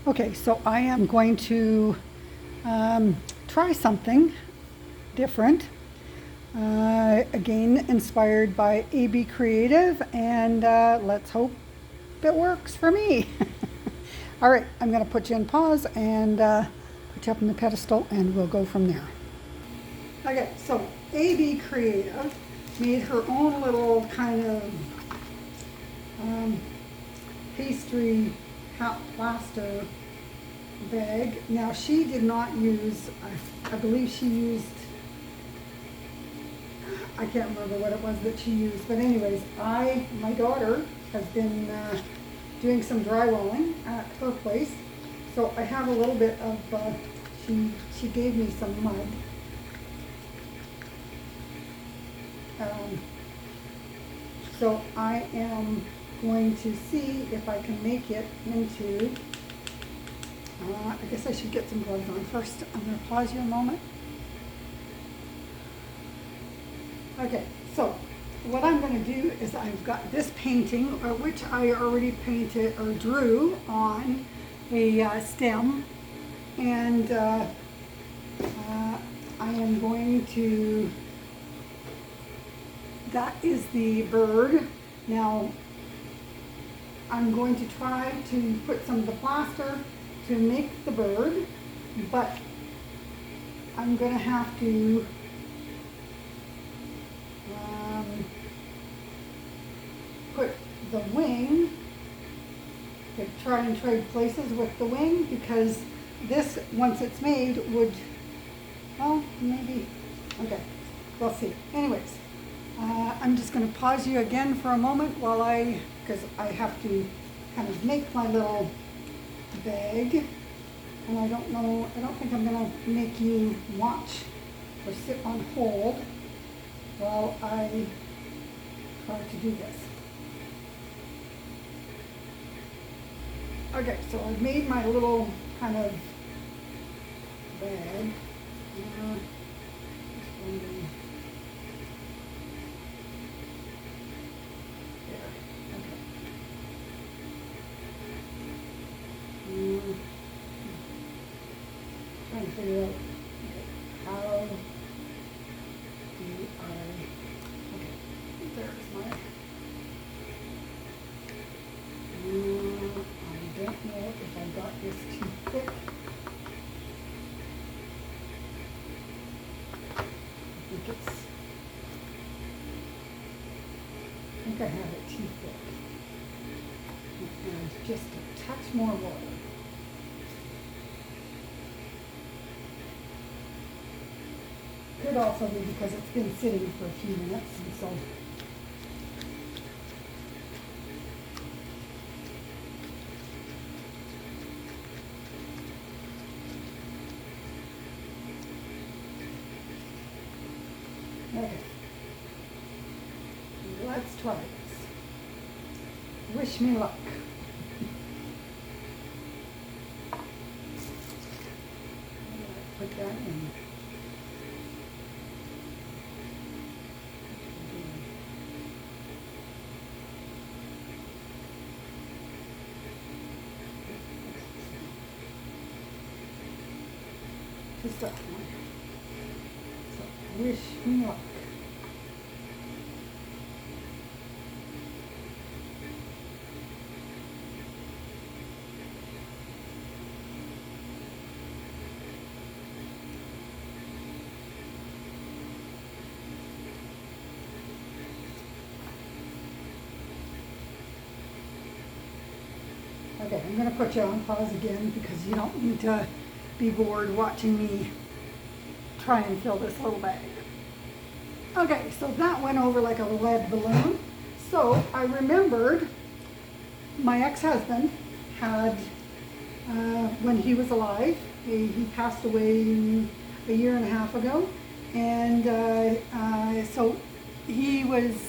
Okay, so I am going to try something different. Again, inspired by AB Creative, and let's hope it works for me. All right, I'm going to put you in pause and put you up on the pedestal, and we'll go from there. Okay, so AB Creative made her own little kind of pastry plaster bag. Now she did not use, I believe she used, I can't remember what it was that she used, but anyways, my daughter has been doing some drywalling at her place, so I have a little bit of, she gave me some mud. So I am going to see if I can make it into, I guess I should get some gloves on first. I'm going to pause you a moment. Okay, so what I'm going to do is I've got this painting, which I already painted or drew on a stem, and I am going to, that is the bird. Now I'm going to try to put some of the plaster to make the bird, but I'm going to have to put the wing, to try and trade places with the wing, because this, once it's made, would, well, maybe, okay, we'll see. Anyways, I'm just going to pause you again for a moment while because I have to kind of make my little bag, and I don't think I'm going to make you watch or sit on hold while I try to do this. Okay, so I've made my little kind of bag. Just wondering. There, okay. Trying to figure out how do I, okay, there's my, I don't know if I got this too thick. I think I have it too thick. And just a touch more water. Could also be because it's been sitting for a few minutes, and so okay. Let's try this. Wish me luck. Put that in. Just that one. So, wish me luck. Okay, I'm going to put you on pause again because you don't need to be bored watching me try and fill this little bag. Okay, so that went over like a lead balloon. So I remembered my ex-husband had, when he was alive, he passed away a year and a half ago, and so he was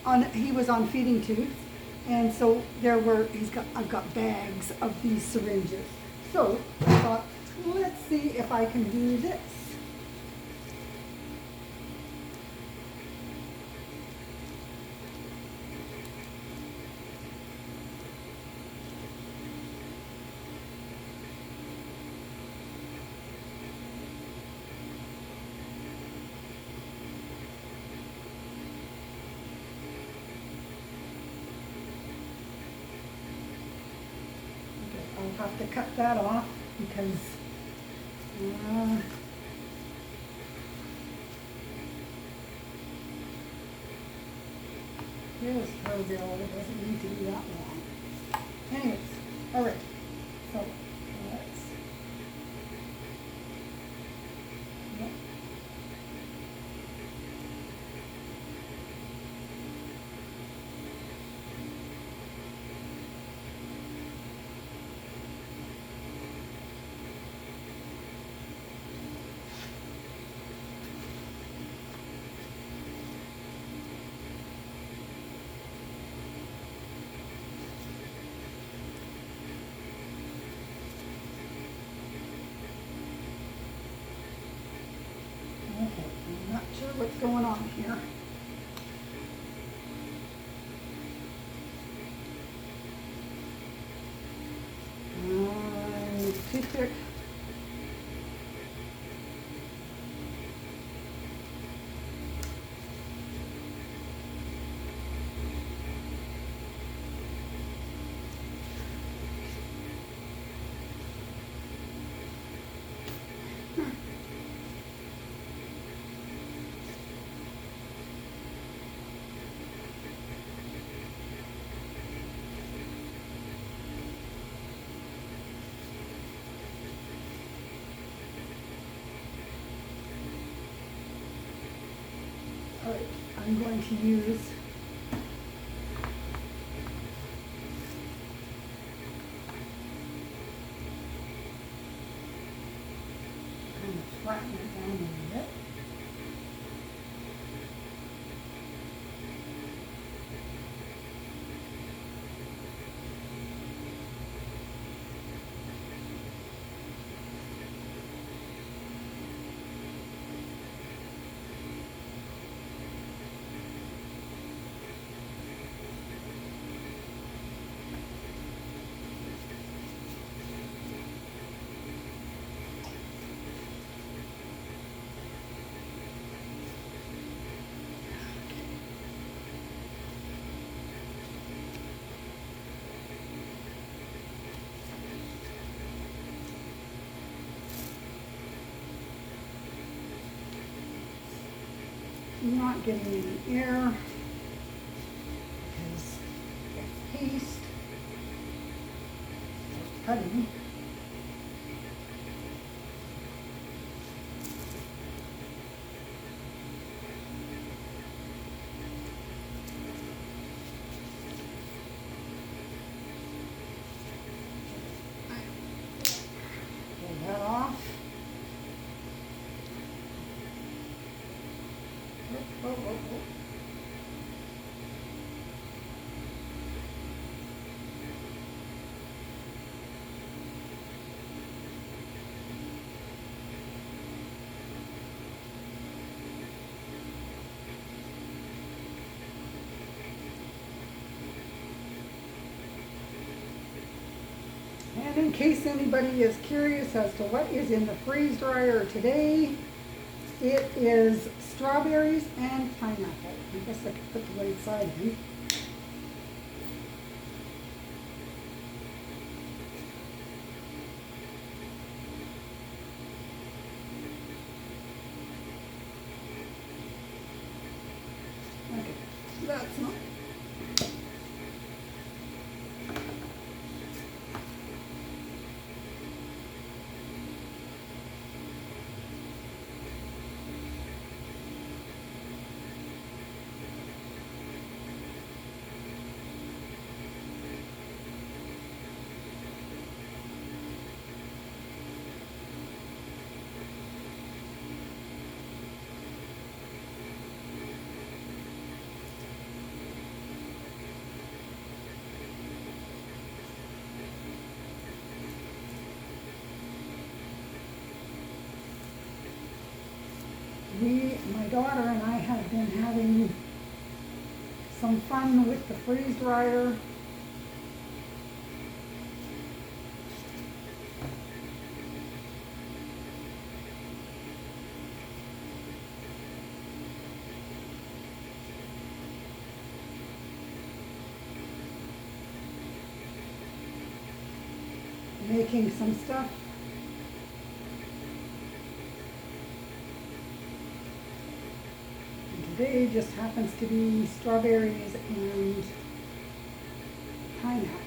on feeding tubes. And so I've got bags of these syringes. So I thought, let's see if I can do this. have to cut that off because here's her bill. It doesn't need to be that long. Anyways, all right. So let's. Yep. Okay, I'm not sure what's going on here. Toothpick. All right, I'm going to use kind of flatten it down a little bit. Not getting any air because it's paste, it's putty. Pull that off. Oh. And in case anybody is curious as to what is in the freeze dryer today, it is strawberries and pineapple. I guess I could put the right side in. Okay, that's not. My daughter and I have been having some fun with the freeze dryer. making some stuff. And today just happens to be strawberries and pineapple.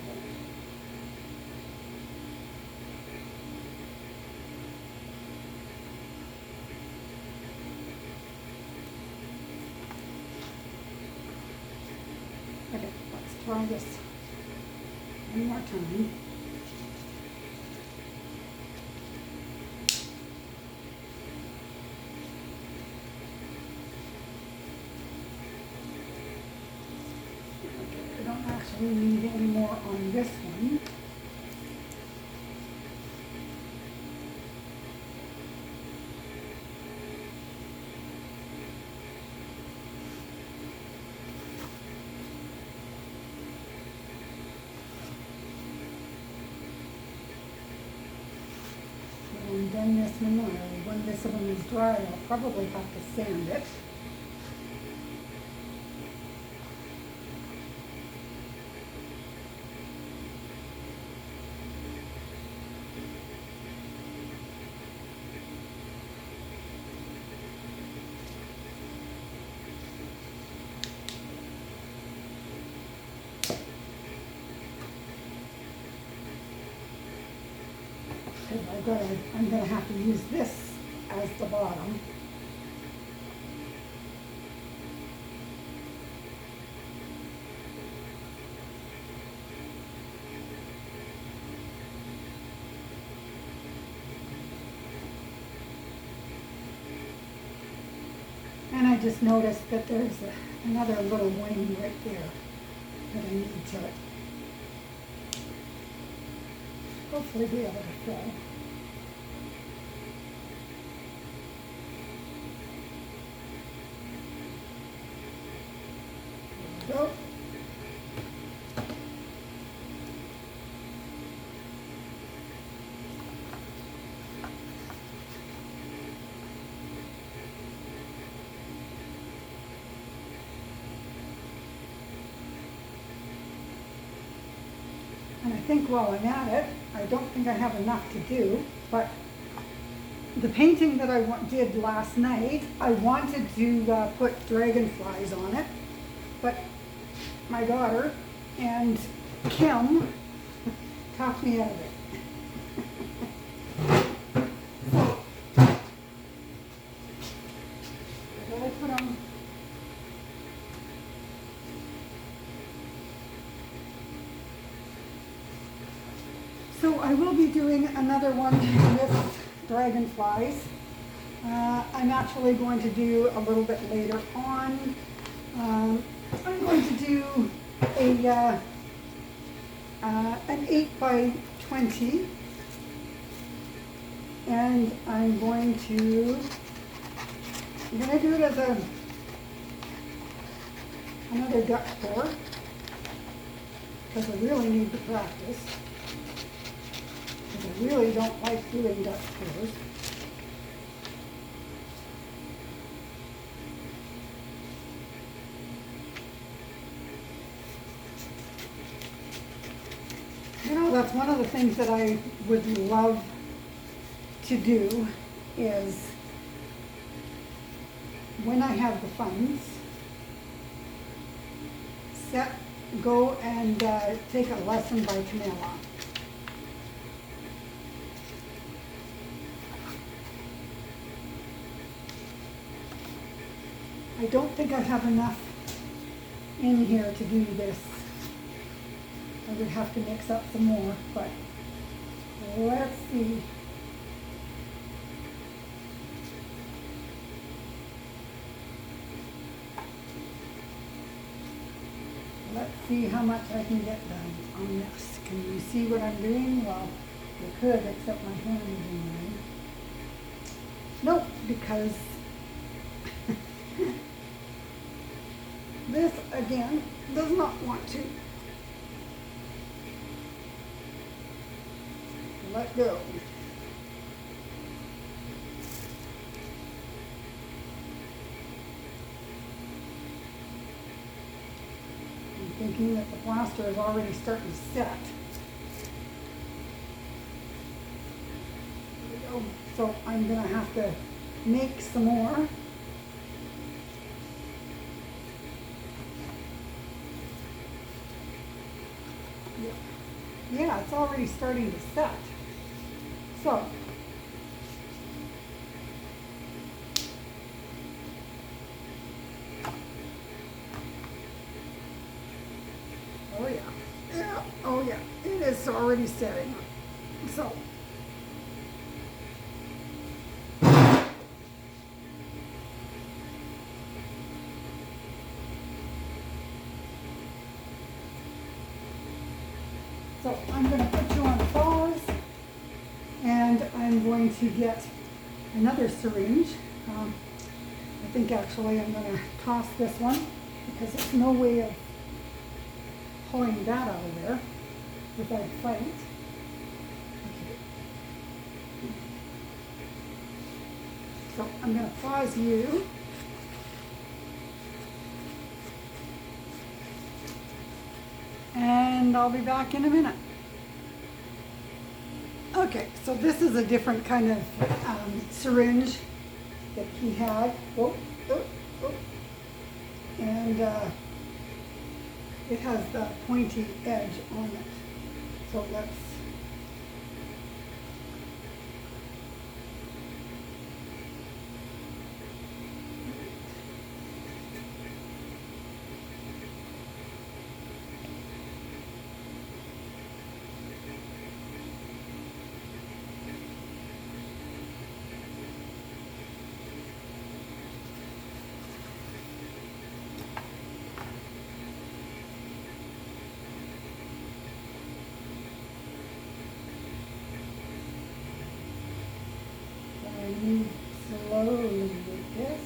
Okay, let's try this one more time. Okay, I don't actually need any more on this one. And then this one, when this one is dry, I'll probably have to sand it. I'm going to have to use this as the bottom. And I just noticed that there's another little wing right there that I need to hopefully be able to fill. Go. And I think while I'm at it, I don't think I have enough to do, but the painting that I did last night, I wanted to put dragonflies on it, but my daughter and Kim talked me out of it. So I put on. So I will be doing another one with dragonflies. I'm actually going to do a little bit later on. I'm going to do an 8x20, and I'm going to do it as another duck pour, because I really need to practice, because I really don't like doing duck pours. You know, that's one of the things that I would love to do is, when I have the funds, go and take a lesson by Camilla. I don't think I have enough in here to do this. I would have to mix up some more, but let's see. Let's see how much I can get done on this. Can you see what I'm doing? Well, you could, except my hand is in the way. Nope, because this, again, does not want to. Let go. I'm thinking that the plaster is already starting to set. So I'm gonna have to make some more. Yeah, it's already starting to set. So, oh yeah, yeah, oh yeah, it is already setting. So, I'm going to put you on pause, and I'm going to get another syringe. I think actually I'm going to toss this one because there's no way of pulling that out of there without a fight. Okay. So I'm going to pause you. And I'll be back in a minute. Okay, so this is a different kind of syringe that he had. Oh, oh, oh. And it has the pointy edge on it. So let's move slowly with this.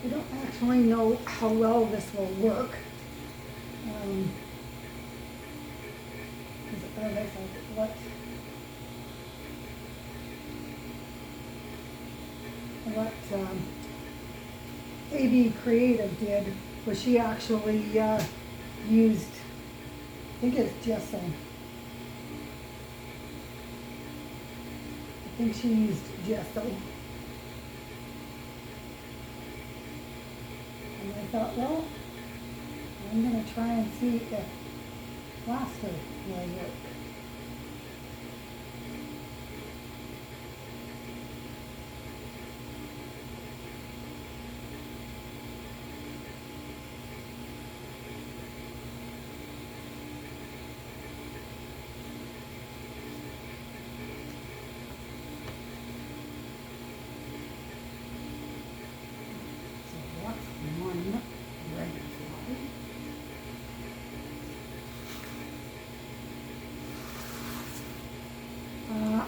I don't actually know how well this will work. What AB Creative did was she actually used, I think it's gesso. I think she used gesso. And I thought, well, I'm going to try and see if plaster will work.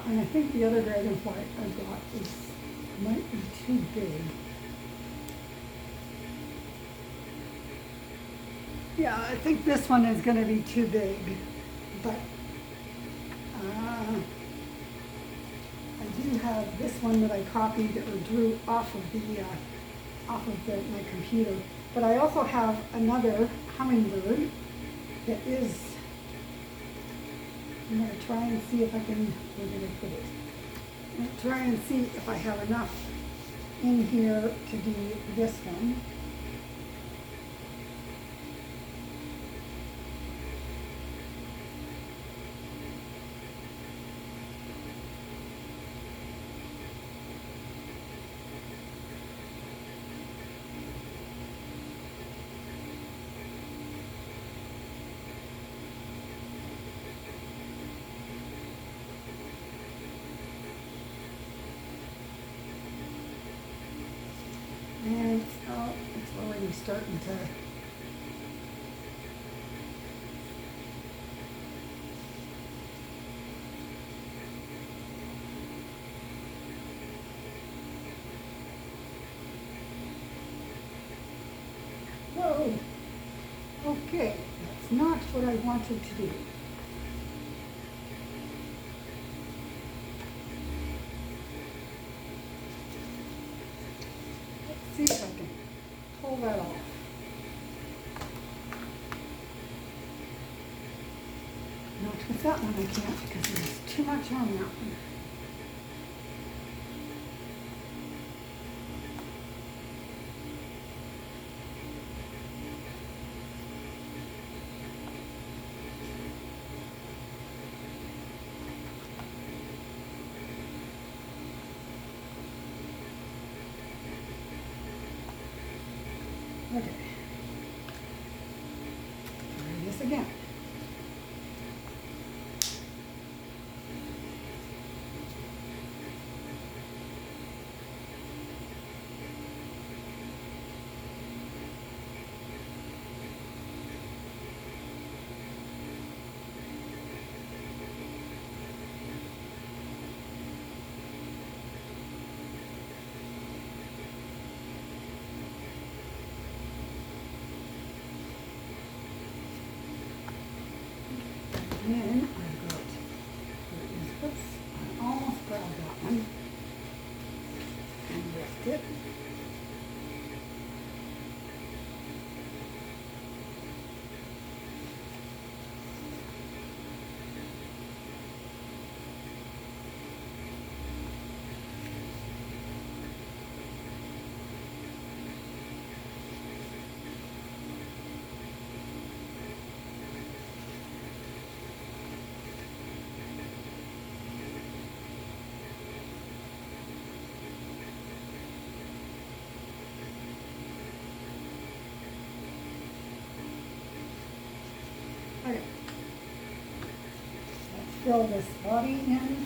And I think the other dragonfly I've got might be too big. Yeah, I think this one is going to be too big, but I do have this one that I copied or drew off of my computer. But I also have another hummingbird that is. I'm going to try and see if I can, where did I put it? I'm going to try and see if I have enough in here to do this one. already starting to. Whoa, okay, that's not what I wanted to do. Let's see if I can pull that off. Not with that one I can't because there's too much on that one. Okay, try this again. And then I've got, where is this? I almost grabbed that one and lift it. Okay, let's fill this body in.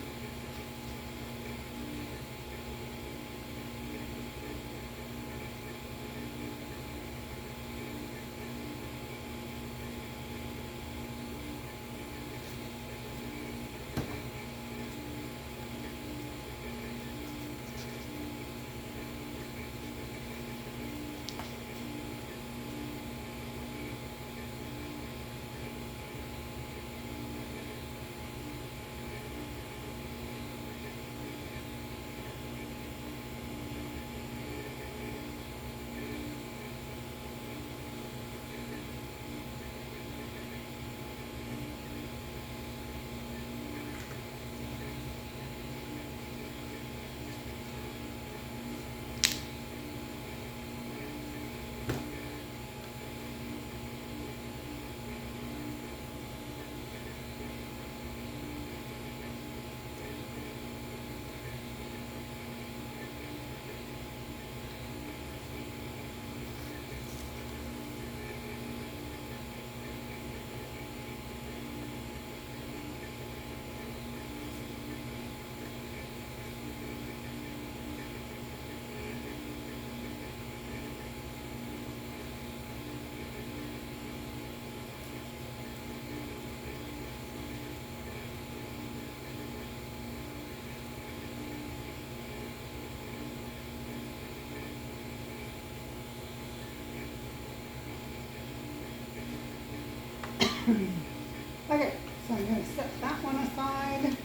Okay, so I'm going to set that one aside.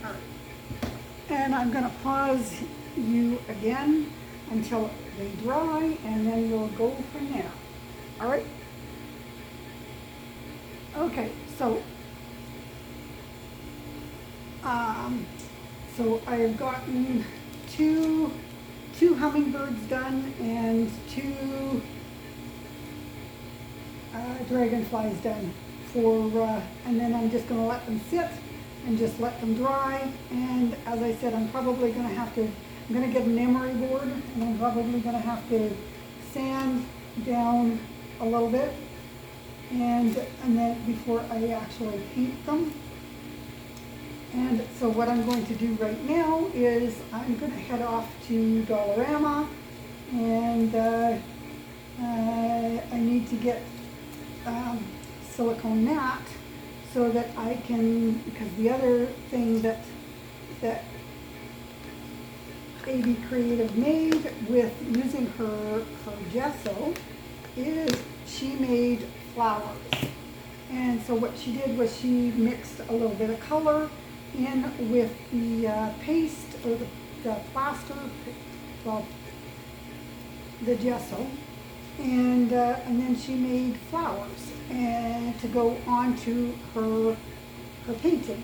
All right. And I'm going to pause you again until they dry, and then we'll go from there. All right? Okay, so I've gotten two hummingbirds done and two dragonflies done and then I'm just going to let them sit and just let them dry. And as I said, I'm probably going to have to, I'm going to get an emery board, and I'm probably going to have to sand down a little bit and then before I actually paint them. And so what I'm going to do right now is I'm going to head off to Dollarama, and I need to get silicone mat so that I can, because the other thing that AB Creative made with using her gesso is she made flowers. And so what she did was she mixed a little bit of color in with the paste, or the plaster, well, the gesso, and then she made flowers and to go onto her painting.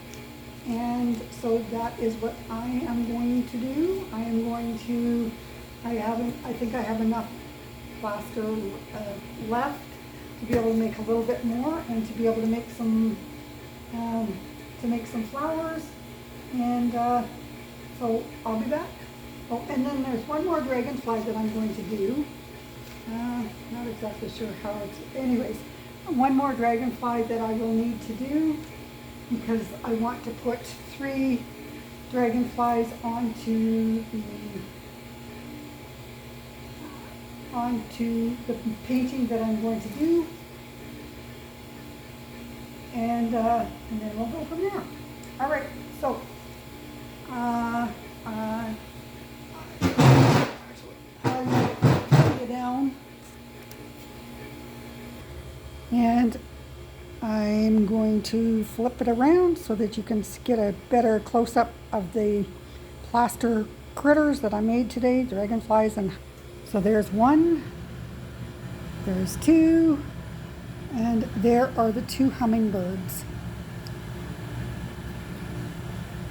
And so that is what I am going to do. I am going to, I think I have enough plaster left to be able to make a little bit more, and to be able to make some flowers. And so I'll be back. Oh, and then there's one more dragonfly that I'm going to do. Not exactly sure how it's, anyways, one more dragonfly that I will need to do, because I want to put 3 dragonflies onto the painting that I'm going to do, and then we'll go from there. All right, so I'll put you down, and I'm going to flip it around so that you can get a better close-up of the plaster critters that I made today, dragonflies. And so there's 1, there's 2, and there are the 2 hummingbirds.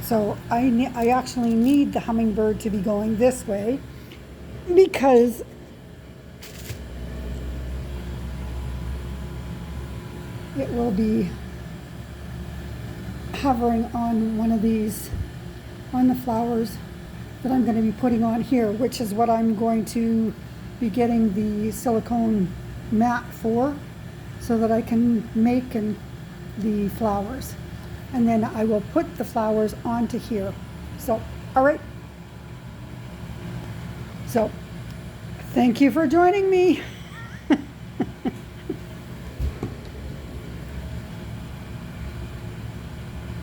So I actually need the hummingbird to be going this way, because it will be hovering on one of these, on the flowers that I'm going to be putting on here, which is what I'm going to be getting the silicone mat for, so that I can make the flowers. And then I will put the flowers onto here. So, all right. So, thank you for joining me.